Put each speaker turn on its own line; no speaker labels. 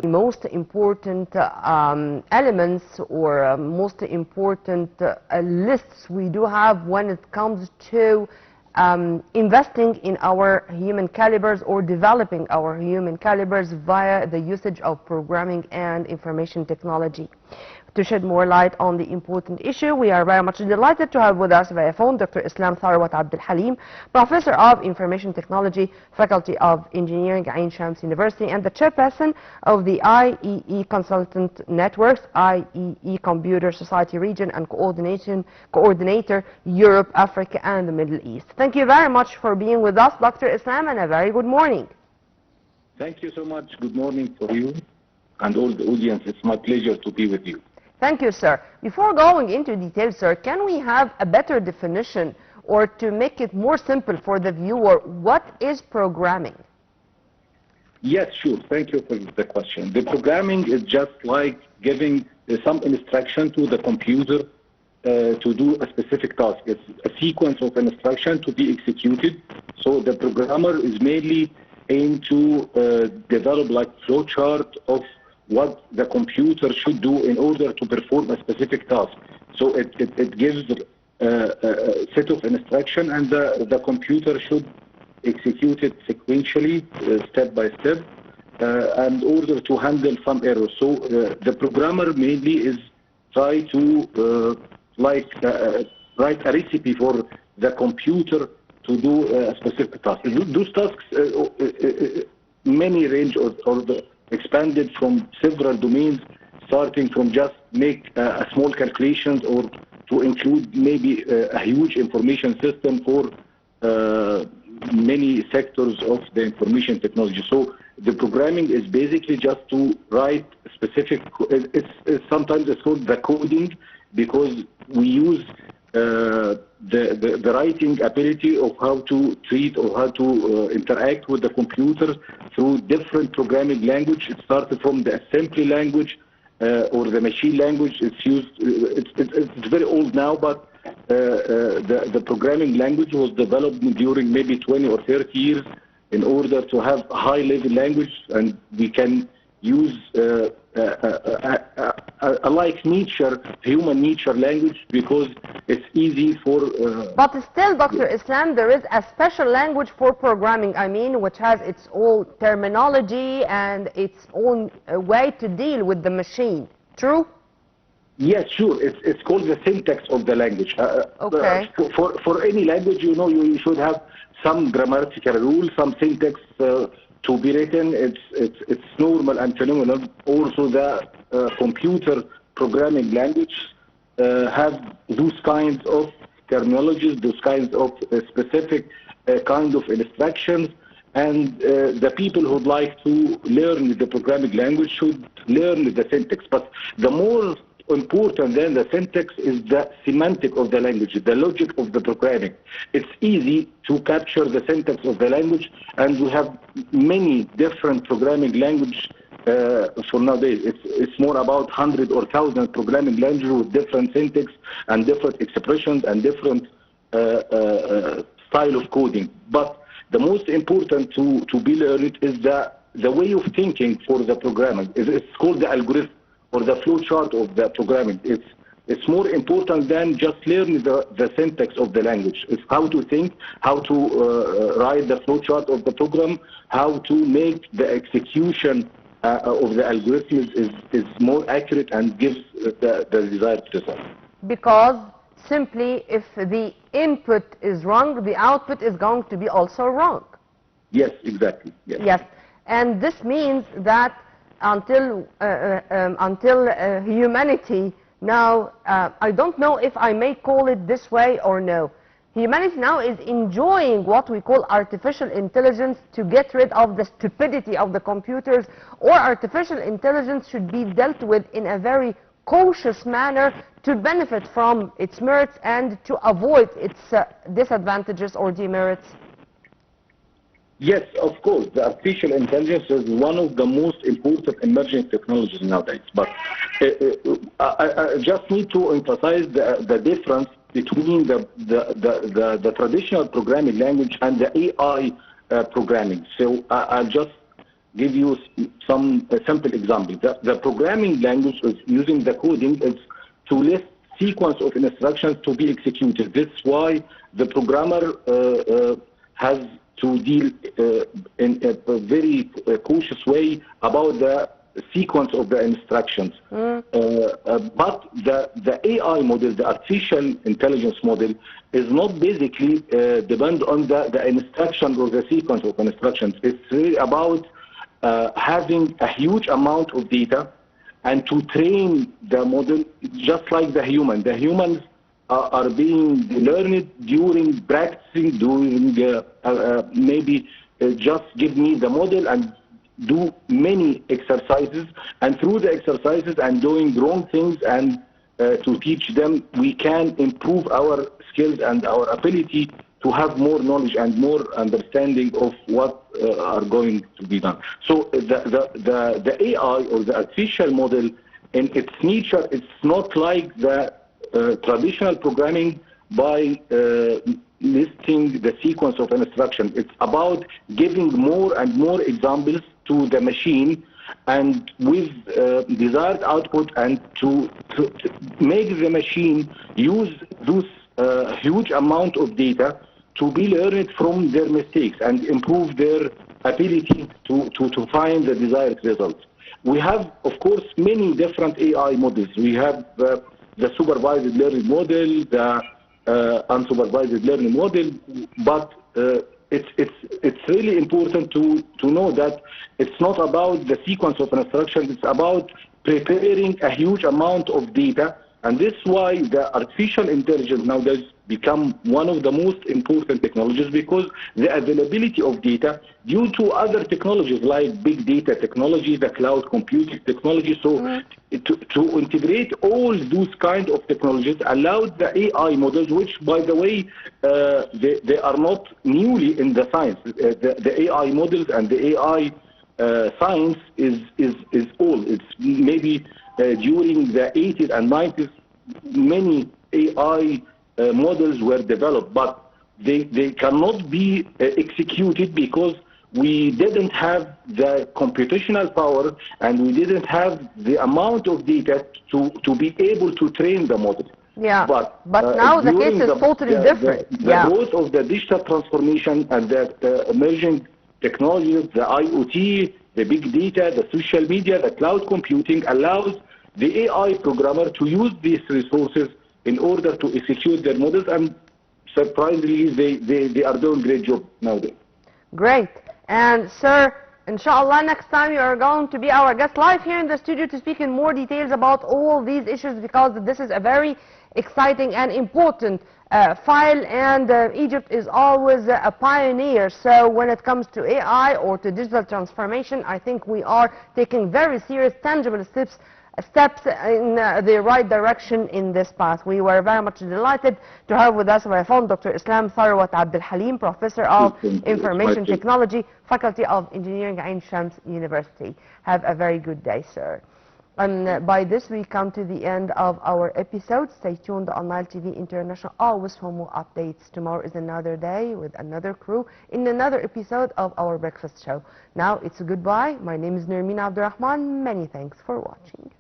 most important elements or most important lists we do have when it comes to investing in our human calibers or developing our human calibers via the usage of programming and information technology. To shed more light on the important issue, we are very much delighted to have with us via phone Dr. Islam Tharwat Halim, Professor of Information Technology, Faculty of Engineering, Ain Shams University, and the Chairperson of the IEE Consultant Networks, IEE Computer Society Region, and Coordinator, Europe, Africa, and the Middle East. Thank you very much for being with us, Dr. Islam, and a very good morning.
Thank you so much. Good morning for you and all the audience. It's my pleasure to be with you.
Thank you, sir. Before going into details, sir, can we have a better definition, or to make it more simple for the viewer, what is programming?
Yes, sure. Thank you for the question. The programming is just like giving some instruction to the computer to do a specific task. It's a sequence of instruction to be executed. So the programmer is mainly aimed to develop like flowchart of what the computer should do in order to perform a specific task. So it gives a set of instruction, and the computer should execute it sequentially, step by step, in order to handle some errors. So the programmer mainly is try to write a recipe for the computer to do a specific task. Those tasks, many range or expanded from several domains, starting from just make a small calculations or to include maybe a huge information system for many sectors of the information technology. So the programming is basically just to write specific, sometimes it's called the coding, because we use the writing ability of how to treat or how to interact with the computer through different programming language. It started from the assembly language or the machine language. It's used. It's very old now, but the programming language was developed during maybe 20 or 30 years in order to have high-level language, and we can use like nature, human nature language, because it's easy for...
But still, Dr. Islam, there is a special language for programming, I mean, which has its own terminology and its own way to deal with the machine. True?
Yes, sure. It's called the syntax of the language.
Okay.
For any language, you know, you should have some grammatical rules, some syntax to be written. It's normal and phenomenal. Also, the computer programming language have those kinds of terminologies, those kinds of specific kind of instructions. And the people who'd like to learn the programming language should learn the syntax. But the more important than the syntax is the semantic of the language, the logic of the programming. It's easy to capture the syntax of the language, and we have many different programming language for nowadays. It's more about 100 or 1,000 programming languages with different syntax and different expressions and different style of coding. But the most important to be learned is the way of thinking for the programming. It's called the algorithm, or the flowchart of the programming. It's more important than just learning the syntax of the language. It's how to think, how to write the flowchart of the program, how to make the execution of the algorithm is more accurate and gives the desired result.
Because simply if the input is wrong, the output is going to be also wrong.
Yes, exactly.
Yes. And this means that until humanity now, I don't know if I may call it this way or no, humanity now is enjoying what we call artificial intelligence to get rid of the stupidity of the computers, or artificial intelligence should be dealt with in a very cautious manner to benefit from its merits and to avoid its disadvantages or demerits.
Yes, of course. The artificial intelligence is one of the most important emerging technologies nowadays. But I just need to emphasize the difference between the traditional programming language and the AI programming. So I'll just give you some simple examples. The programming language is using the coding is to list sequence of instructions to be executed. This is why the programmer has to deal in a very cautious way about the sequence of the instructions. But the AI model, the artificial intelligence model, is not basically depend on the instruction or the sequence of instructions. It's really about having a huge amount of data and to train the model just like the human. The humans are being learned during practicing, during maybe just give me the model and do many exercises, and through the exercises and doing wrong things and to teach them, we can improve our skills and our ability to have more knowledge and more understanding of what are going to be done. So the AI or the artificial model in its nature, it's not like the traditional programming by listing the sequence of instruction. It's about giving more and more examples to the machine and with desired output, and to make the machine use those huge amount of data to be learned from their mistakes and improve their ability to find the desired results. We have, of course, many different AI models. We have the supervised learning model, the unsupervised learning model, but it's really important to know that it's not about the sequence of instructions, it's about preparing a huge amount of data. And this is why the artificial intelligence nowadays become one of the most important technologies, because the availability of data due to other technologies like big data technology, the cloud computing technology. So to integrate all those kind of technologies allows the AI models, which by the way, they are not newly in the science. The AI models and the AI science is old. It's maybe during the 80s and 90s, many AI models were developed, but they cannot be executed because we didn't have the computational power and we didn't have the amount of data to be able to train the model.
Yeah, but now the case is totally different.
The growth of the digital transformation and the emerging technologies, the IoT, the big data, the social media, the cloud computing allows the AI programmer to use these resources in order to execute their models, and surprisingly, they are doing a great job nowadays.
Great. And sir, inshallah, next time you are going to be our guest live here in the studio to speak in more details about all these issues, because this is a very exciting and important file, and Egypt is always a pioneer. So when it comes to AI or to digital transformation, I think we are taking very serious, tangible steps in the right direction in this path. We were very much delighted to have with us by phone Dr. Islam Tharwat Abdel Halim, Professor of Information Technology, Faculty of Engineering, Ain Shams University. Have a very good day, sir. And by this we come to the end of our episode. Stay tuned on Nile TV International always for more updates. Tomorrow is another day with another crew in another episode of our breakfast show. Now it's a goodbye. My name is Nermina Abdurrahman. Many thanks for watching.